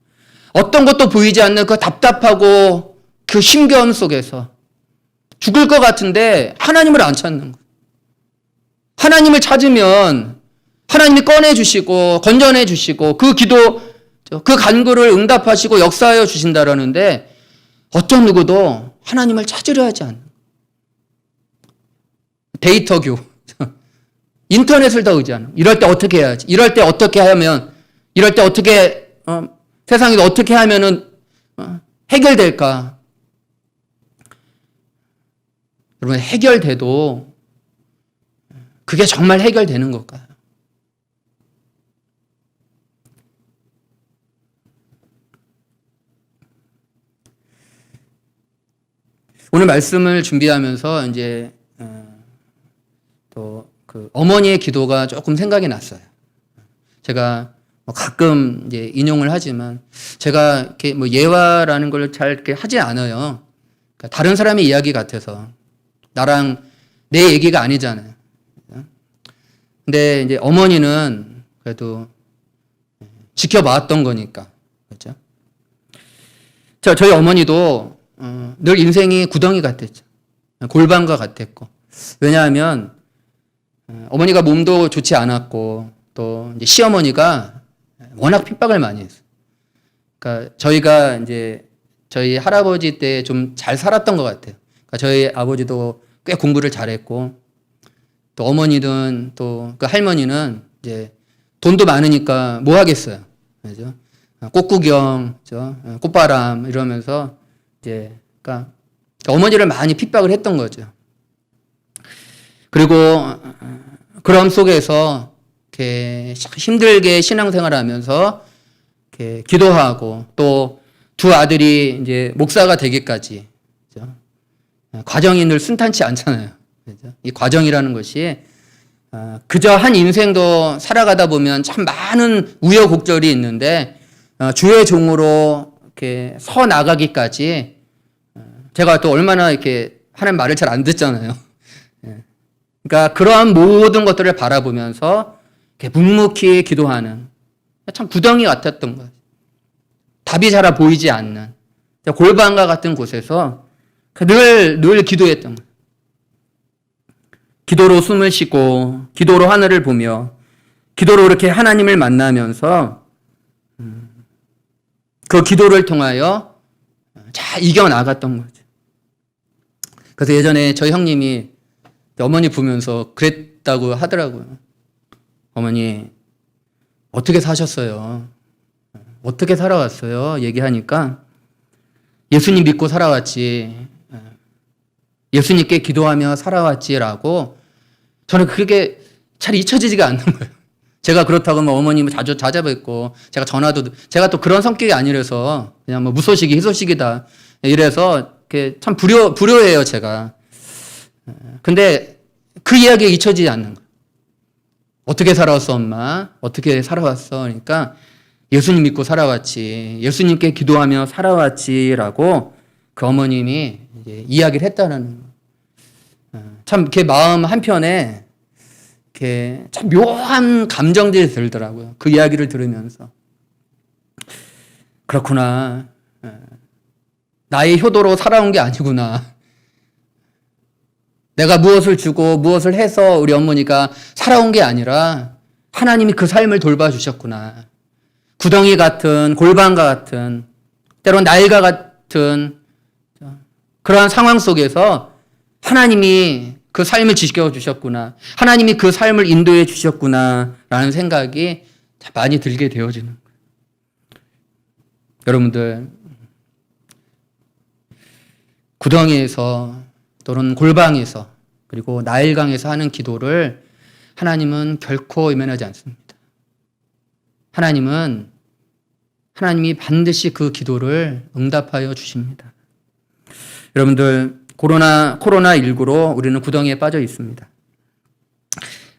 [SPEAKER 1] 어떤 것도 보이지 않는 그 답답하고 그 힘겨움 속에서 죽을 것 같은데 하나님을 안 찾는 거예요. 하나님을 찾으면 하나님이 꺼내주시고 건져내주시고 그 기도, 그 간구를 응답하시고 역사하여 주신다라는데 어떤 누구도 하나님을 찾으려 하지 않는 거예요. 데이터교, 인터넷을 더 의지하는, 이럴 때 어떻게 해야지, 이럴 때 어떻게 하면, 이럴 때 어떻게 세상에서 어떻게 하면은 해결될까. 여러분, 해결돼도 그게 정말 해결되는 걸까요? 오늘 말씀을 준비하면서 이제 또 그 어머니의 기도가 조금 생각이 났어요. 제가 가끔 이제 인용을 하지만 제가 이렇게 뭐 예화라는 걸 잘 이렇게 하지 않아요. 그러니까 다른 사람의 이야기 같아서, 나랑 내 얘기가 아니잖아요. 근데 이제 어머니는 그래도 지켜봤던 거니까, 그렇죠? 자, 저희 어머니도 늘 인생이 구덩이 같았죠. 골방과 같았고. 왜냐하면 어머니가 몸도 좋지 않았고 또 이제 시어머니가 워낙 핍박을 많이 했어요. 그러니까 저희가 이제 저희 할아버지 때 좀 잘 살았던 것 같아요. 그러니까 저희 아버지도 꽤 공부를 잘했고 또 어머니든 또 그 할머니는 이제 돈도 많으니까 뭐 하겠어요. 그죠? 꽃구경, 꽃바람 이러면서 이제 그러니까 어머니를 많이 핍박을 했던 거죠. 그리고 그런 속에서 이렇게 힘들게 신앙생활을 하면서 이렇게 기도하고 또 두 아들이 이제 목사가 되기까지, 그죠? 과정이 늘 순탄치 않잖아요. 그죠? 이 과정이라는 것이 그저 한 인생도 살아가다 보면 참 많은 우여곡절이 있는데 주의 종으로 이렇게 서 나가기까지 제가 또 얼마나 이렇게 하나님 말을 잘 안 듣잖아요. 그러니까 그러한 모든 것들을 바라보면서 이렇게 묵묵히 기도하는 참 구덩이 같았던 거예요. 답이 잘 보이지 않는 골방과 같은 곳에서 늘 기도했던 거예요. 기도로 숨을 쉬고 기도로 하늘을 보며 기도로 이렇게 하나님을 만나면서 그 기도를 통하여 잘 이겨나갔던 거죠. 그래서 예전에 저희 형님이 어머니 보면서 그랬다고 하더라고요. 어머니, 어떻게 사셨어요? 어떻게 살아왔어요? 얘기하니까 예수님 믿고 살아왔지. 예수님께 기도하며 살아왔지라고 저는 그게 잘 잊혀지지가 않는 거예요. 제가 그렇다고 뭐 어머님을 자주 찾아뵙고 제가 전화도 제가 또 그런 성격이 아니라서 그냥 뭐 무소식이 희소식이다 이래서 참 불효해요 제가. 근데 그 이야기가 잊혀지지 않는 거예요. 어떻게 살아왔어 엄마? 어떻게 살아왔어? 그러니까 예수님 믿고 살아왔지. 예수님께 기도하며 살아왔지라고 그 어머님이 이제 이야기를 했다는 거예요. 참 그 마음 한편에 이렇게 참 묘한 감정들이 들더라고요. 그 이야기를 들으면서. 그렇구나. 나의 효도로 살아온 게 아니구나. 내가 무엇을 주고 무엇을 해서 우리 어머니가 살아온 게 아니라 하나님이 그 삶을 돌봐주셨구나. 구덩이 같은 골방과 같은 때론 나일과 같은 그러한 상황 속에서 하나님이 그 삶을 지켜주셨구나. 하나님이 그 삶을 인도해 주셨구나. 라는 생각이 많이 들게 되어지는 거예요. 여러분들, 구덩이에서 또는 골방에서 그리고 나일강에서 하는 기도를 하나님은 결코 외면하지 않습니다. 하나님이 반드시 그 기도를 응답하여 주십니다. 여러분들, 코로나19로 우리는 구덩이에 빠져 있습니다.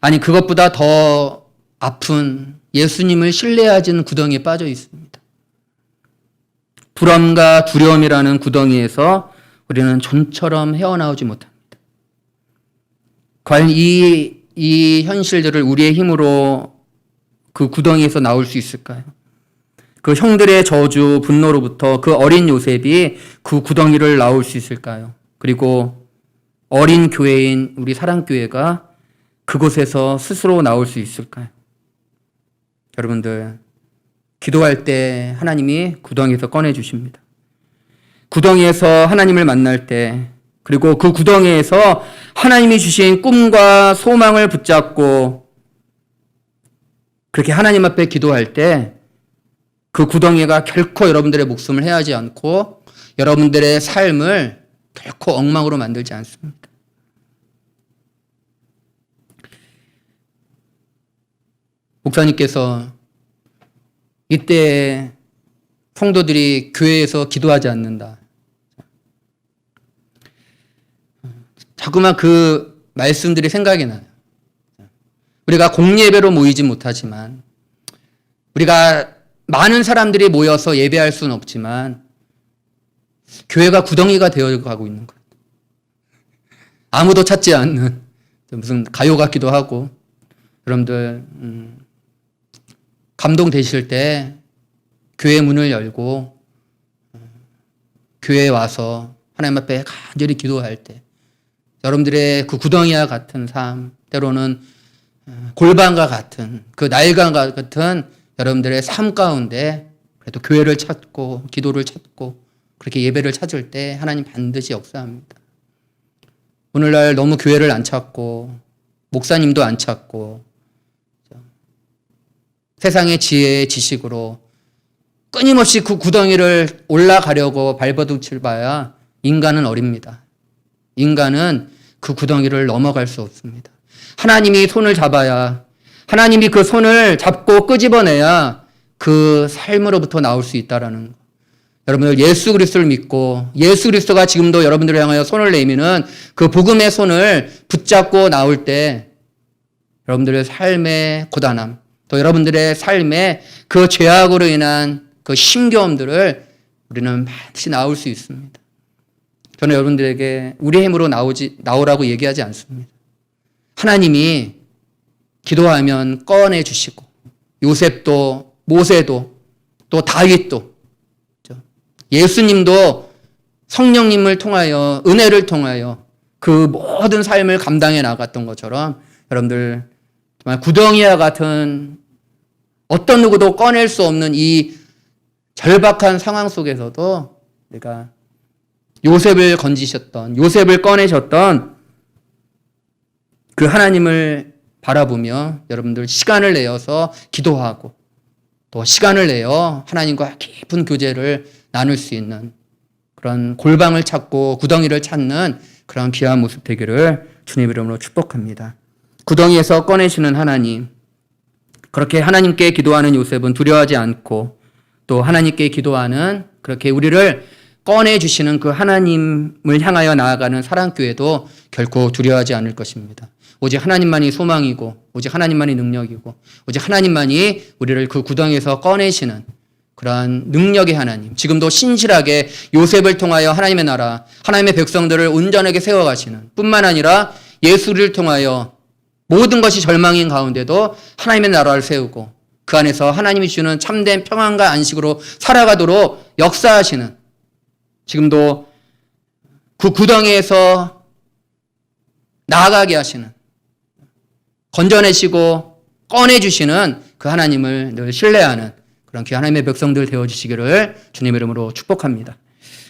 [SPEAKER 1] 아니, 그것보다 더 아픈 예수님을 신뢰하지는 구덩이에 빠져 있습니다. 불안과 두려움이라는 구덩이에서 우리는 좀처럼 헤어나오지 못합니다. 과연 이 현실들을 우리의 힘으로 그 구덩이에서 나올 수 있을까요? 그 형들의 저주, 분노로부터 그 어린 요셉이 그 구덩이를 나올 수 있을까요? 그리고 어린 교회인 우리 사랑교회가 그곳에서 스스로 나올 수 있을까요? 여러분들, 기도할 때 하나님이 구덩이에서 꺼내주십니다. 구덩이에서 하나님을 만날 때, 그리고 그 구덩이에서 하나님이 주신 꿈과 소망을 붙잡고 그렇게 하나님 앞에 기도할 때 그 구덩이가 결코 여러분들의 목숨을 해하지 않고 여러분들의 삶을 결코 엉망으로 만들지 않습니다. 목사님께서 이때 성도들이 교회에서 기도하지 않는다. 자꾸만 그 말씀들이 생각이 나요. 우리가 공예배로 모이지 못하지만, 우리가 많은 사람들이 모여서 예배할 수는 없지만, 교회가 구덩이가 되어가고 있는 거예요. 아무도 찾지 않는, 무슨 가요 같기도 하고, 여러분들, 감동되실 때, 교회 문을 열고, 교회에 와서 하나님 앞에 간절히 기도할 때, 여러분들의 그 구덩이와 같은 삶, 때로는 골방과 같은, 그 나일강과 같은 여러분들의 삶 가운데 그래도 교회를 찾고 기도를 찾고 그렇게 예배를 찾을 때 하나님 반드시 역사합니다. 오늘날 너무 교회를 안 찾고 목사님도 안 찾고 세상의 지혜의 지식으로 끊임없이 그 구덩이를 올라가려고 발버둥칠 바야 인간은 어립니다. 인간은 그 구덩이를 넘어갈 수 없습니다. 하나님이 손을 잡아야, 하나님이 그 손을 잡고 끄집어내야 그 삶으로부터 나올 수 있다라는 거. 여러분들, 예수 그리스도를 믿고 예수 그리스도가 지금도 여러분들을 향하여 손을 내미는 그 복음의 손을 붙잡고 나올 때 여러분들의 삶의 고단함, 또 여러분들의 삶의 그 죄악으로 인한 그 힘겨움들을 우리는 반드시 나올 수 있습니다. 저는 여러분들에게 우리 힘으로 나오라고 얘기하지 않습니다. 하나님이 기도하면 꺼내주시고, 요셉도, 모세도, 또 다윗도, 예수님도 성령님을 통하여, 은혜를 통하여 그 모든 삶을 감당해 나갔던 것처럼 여러분들 정말 구덩이와 같은 어떤 누구도 꺼낼 수 없는 이 절박한 상황 속에서도 우리가 요셉을 건지셨던, 요셉을 꺼내셨던 그 하나님을 바라보며 여러분들 시간을 내어서 기도하고 또 시간을 내어 하나님과 깊은 교제를 나눌 수 있는 그런 골방을 찾고 구덩이를 찾는 그런 귀한 모습 되기를 주님 이름으로 축복합니다. 구덩이에서 꺼내시는 하나님, 그렇게 하나님께 기도하는 요셉은 두려워하지 않고 또 하나님께 기도하는 그렇게 우리를 꺼내주시는 그 하나님을 향하여 나아가는 사랑교회도 결코 두려워하지 않을 것입니다. 오직 하나님만이 소망이고 오직 하나님만이 능력이고 오직 하나님만이 우리를 그 구덩이에서 꺼내시는 그러한 능력의 하나님, 지금도 신실하게 요셉을 통하여 하나님의 나라, 하나님의 백성들을 온전하게 세워가시는 뿐만 아니라 예수를 통하여 모든 것이 절망인 가운데도 하나님의 나라를 세우고 그 안에서 하나님이 주는 참된 평안과 안식으로 살아가도록 역사하시는, 지금도 그 구덩이에서 나아가게 하시는, 건져내시고 꺼내주시는 그 하나님을 늘 신뢰하는 그런 귀한 하나님의 백성들 되어주시기를 주님의 이름으로 축복합니다.